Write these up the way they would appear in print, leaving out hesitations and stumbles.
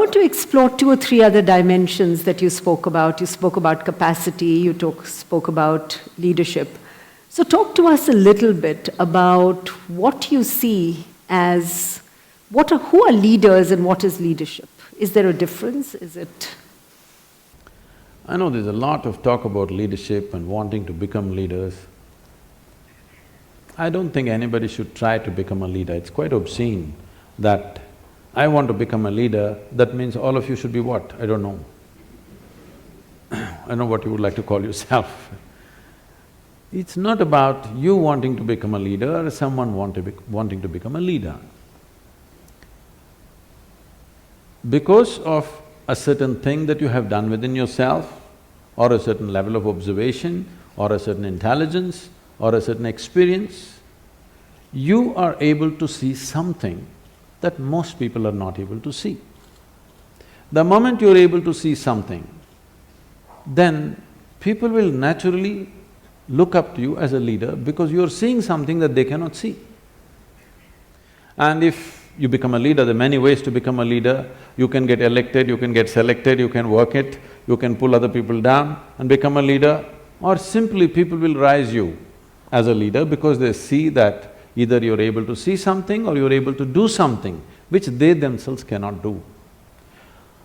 want to explore two or three other dimensions that you spoke about. You spoke about capacity, you spoke about leadership. So talk to us a little bit about what you see as, who are leaders and what is leadership? Is there a difference? Is it… I know there's a lot of talk about leadership and wanting to become leaders. I don't think anybody should try to become a leader. It's quite obscene that I want to become a leader, that means all of you should be what? I don't know. I don't know what you would like to call yourself. It's not about you wanting to become a leader or someone wanting to become a leader. Because of a certain thing that you have done within yourself, or a certain level of observation, or a certain intelligence, or a certain experience, you are able to see something that most people are not able to see. The moment you're able to see something, then people will naturally look up to you as a leader because you're seeing something that they cannot see. And if you become a leader, there are many ways to become a leader. You can get elected, you can get selected, you can work it, you can pull other people down and become a leader, or simply people will rise you as a leader because they see that either you're able to see something or you're able to do something which they themselves cannot do.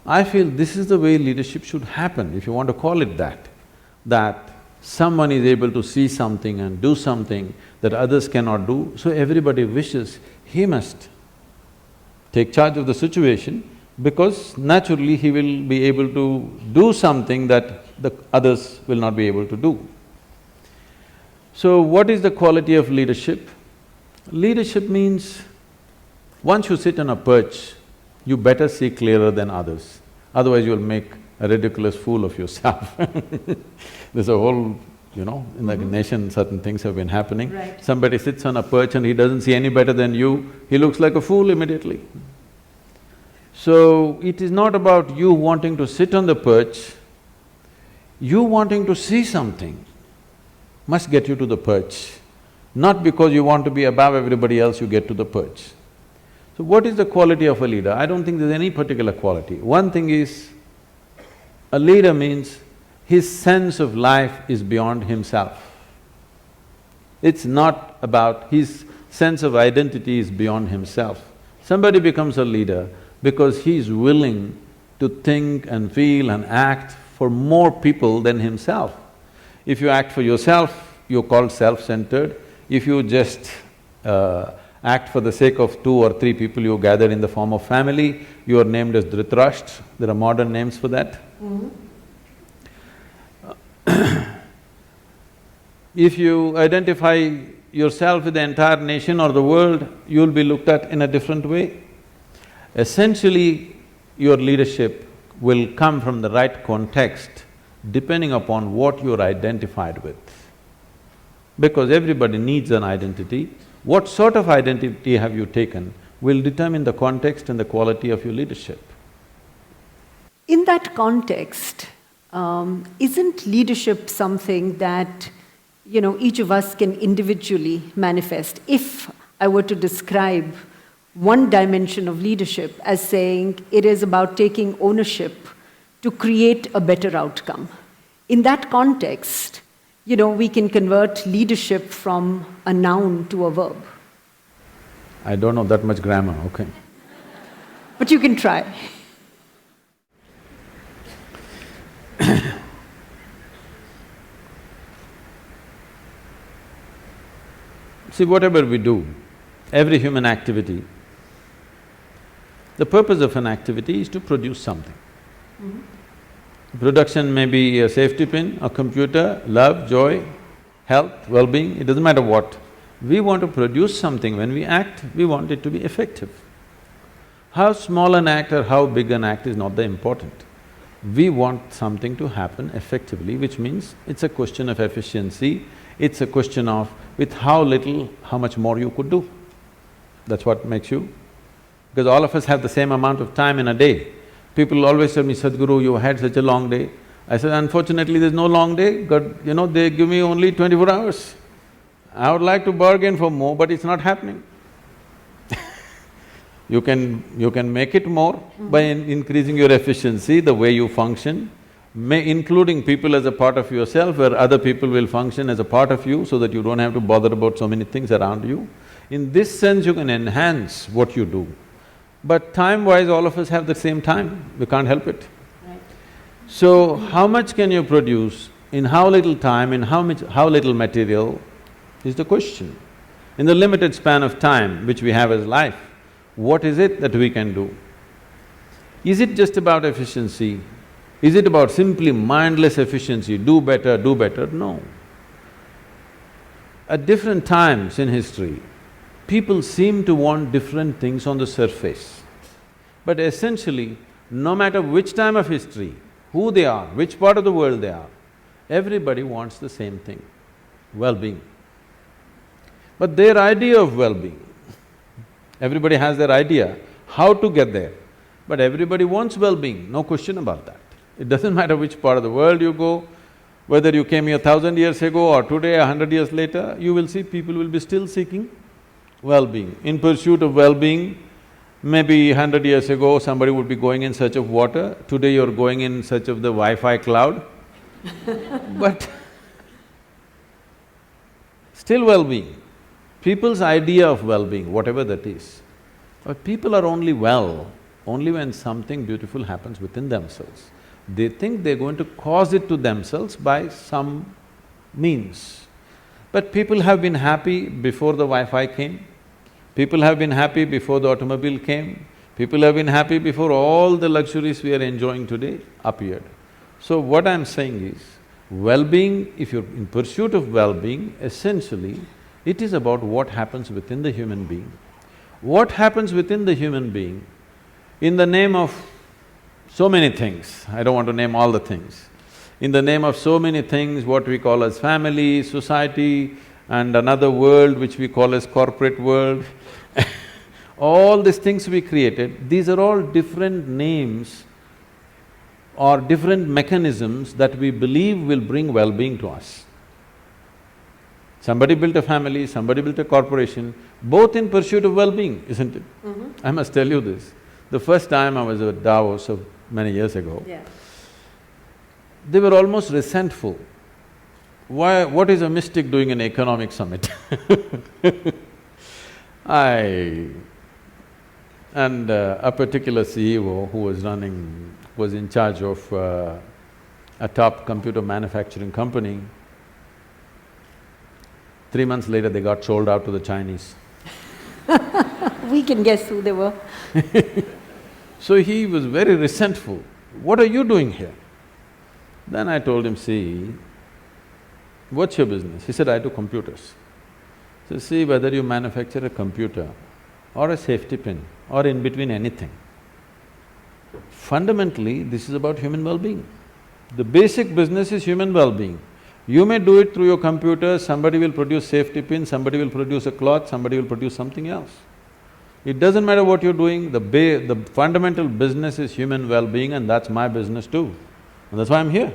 I feel this is the way leadership should happen, if you want to call it that someone is able to see something and do something that others cannot do, so everybody wishes he must take charge of the situation because naturally he will be able to do something that the others will not be able to do. So what is the quality of leadership? Leadership means once you sit on a perch, you better see clearer than others, otherwise you'll make a ridiculous fool of yourself. There's a whole, in the nation certain things have been happening. Right. Somebody sits on a perch and he doesn't see any better than you, he looks like a fool immediately. So, it is not about you wanting to sit on the perch, you wanting to see something must get you to the perch. Not because you want to be above everybody else, you get to the perch. So what is the quality of a leader? I don't think there's any particular quality. One thing is, a leader means his sense of life is beyond himself. It's not about… his sense of identity is beyond himself. Somebody becomes a leader because he is willing to think and feel and act for more people than himself. If you act for yourself, you're called self-centered. If you just act for the sake of two or three people you gather in the form of family, you are named as Dhritarashtra. There are modern names for that. If you identify yourself with the entire nation or the world, you'll be looked at in a different way. Essentially, your leadership will come from the right context depending upon what you're identified with. Because everybody needs an identity. What sort of identity have you taken will determine the context and the quality of your leadership. In that context, isn't leadership something that, each of us can individually manifest? If I were to describe one dimension of leadership as saying it is about taking ownership to create a better outcome, in that context, we can convert leadership from a noun to a verb. I don't know that much grammar, okay. But you can try. See, whatever we do, every human activity, the purpose of an activity is to produce something. Production may be a safety pin, a computer, love, joy, health, well-being, it doesn't matter what. We want to produce something. When we act, we want it to be effective. How small an act or how big an act is not the important. We want something to happen effectively, which means it's a question of efficiency, it's a question of with how little, how much more you could do. That's what makes you… because all of us have the same amount of time in a day. People always tell me, Sadhguru, you had such a long day. I said, unfortunately there's no long day, God, they give me only 24 hours. I would like to bargain for more, but it's not happening. You can make it more by increasing your efficiency, the way you function, including people as a part of yourself, where other people will function as a part of you so that you don't have to bother about so many things around you. In this sense, you can enhance what you do. But time-wise, all of us have the same time, we can't help it. Right. So, how much can you produce, in how little time, in how little material is the question. In the limited span of time which we have as life, what is it that we can do? Is it just about efficiency? Is it about simply mindless efficiency, do better, do better? No. At different times in history, people seem to want different things on the surface. But essentially, no matter which time of history, who they are, which part of the world they are, everybody wants the same thing, well-being. But their idea of well-being, everybody has their idea how to get there, but everybody wants well-being, no question about that. It doesn't matter which part of the world you go, whether you came here 1,000 years ago or today, 100 years later, you will see people will be still seeking well-being. In pursuit of well-being, maybe 100 years ago somebody would be going in search of water, today you're going in search of the Wi-Fi cloud but still well-being. People's idea of well-being, whatever that is, but people are only well only when something beautiful happens within themselves. They think they're going to cause it to themselves by some means. But people have been happy before the Wi-Fi came, people have been happy before the automobile came, people have been happy before all the luxuries we are enjoying today appeared. So what I'm saying is, well-being, if you're in pursuit of well-being, essentially, it is about what happens within the human being. What happens within the human being, in the name of so many things, I don't want to name all the things, in the name of so many things, what we call as family, society, and another world which we call as corporate world all these things we created, these are all different names or different mechanisms that we believe will bring well-being to us. Somebody built a family, somebody built a corporation, both in pursuit of well-being, isn't it? I must tell you this. The first time I was at Davos so many years ago, they were almost resentful. Why… what is a mystic doing an economic summit? A particular CEO who was in charge of a top computer manufacturing company, 3 months later they got sold out to the Chinese. We can guess who they were. So he was very resentful. What are you doing here? Then I told him, see, what's your business? He said, I do computers. So see, whether you manufacture a computer or a safety pin or in between anything, fundamentally this is about human well-being. The basic business is human well-being. You may do it through your computer, somebody will produce safety pin, somebody will produce a cloth, somebody will produce something else. It doesn't matter what you're doing, the fundamental business is human well-being, and that's my business too. And that's why I'm here.